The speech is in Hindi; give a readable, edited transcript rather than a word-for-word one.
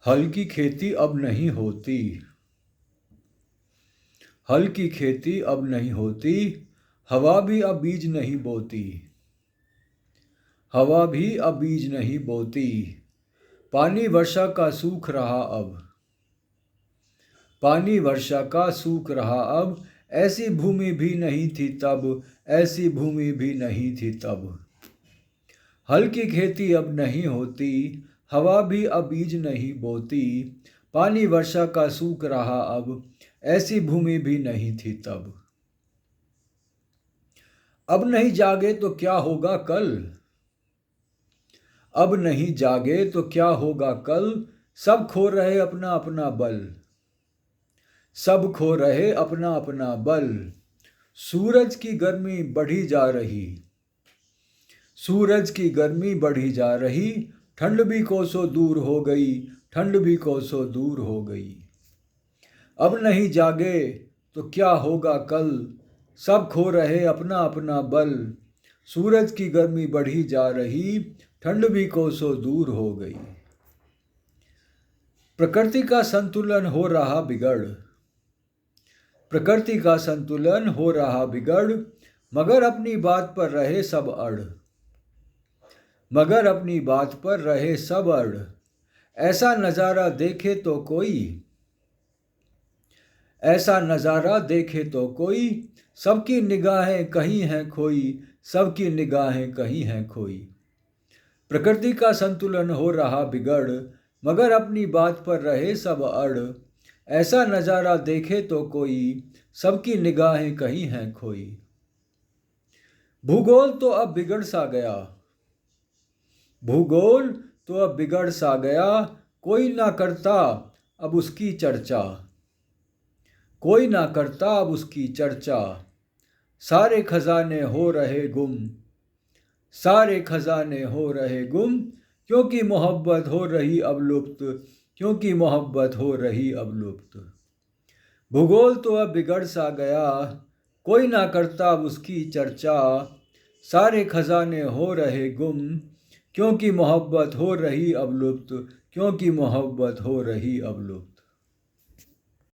हल की खेती अब नहीं होती, हल की खेती अब नहीं होती, हवा भी अब बीज नहीं बोती, हवा भी अब बीज नहीं बोती, पानी वर्षा का सूख रहा अब, पानी वर्षा का सूख रहा अब, ऐसी भूमि भी नहीं थी तब, ऐसी भूमि भी नहीं थी तब। हल की खेती अब नहीं होती, हवा भी अब बीज नहीं बोती, पानी वर्षा का सूख रहा अब, ऐसी भूमि भी नहीं थी तब। अब नहीं जागे तो क्या होगा कल, अब नहीं जागे तो क्या होगा कल, सब खो रहे अपना अपना बल, सब खो रहे अपना अपना बल। सूरज की गर्मी बढ़ी जा रही, सूरज की गर्मी बढ़ी जा रही, ठंड भी कोसों दूर हो गई, ठंड भी कोसों दूर हो गई। अब नहीं जागे तो क्या होगा कल, सब खो रहे अपना अपना बल, सूरज की गर्मी बढ़ी जा रही, ठंड भी कोसों दूर हो गई। प्रकृति का संतुलन हो रहा बिगड़, प्रकृति का संतुलन हो रहा बिगड़, मगर अपनी बात पर रहे सब अड़, मगर अपनी बात पर रहे सब अड़। ऐसा नज़ारा देखे तो कोई, ऐसा नज़ारा देखे तो कोई, सबकी निगाहें कहीं हैं खोई, सबकी निगाहें कहीं हैं खोई। प्रकृति का संतुलन हो रहा बिगड़, मगर अपनी बात पर रहे सब अड़। ऐसा नज़ारा देखे तो कोई, सबकी निगाहें कहीं हैं खोई। भूगोल तो अब बिगड़ सा गया, भूगोल तो अब बिगड़ सा गया, कोई ना करता अब उसकी चर्चा, कोई ना करता अब उसकी चर्चा। सारे खजाने हो रहे गुम, सारे खजाने हो रहे गुम, क्योंकि मोहब्बत हो रही अब लुप्त, क्योंकि मोहब्बत हो रही अब लुप्त। भूगोल तो अब बिगड़ सा गया, कोई ना करता अब उसकी चर्चा। सारे खजाने हो रहे गुम, क्योंकि मोहब्बत हो रही अब लुप्त, क्योंकि मोहब्बत हो रही अब लुप्त।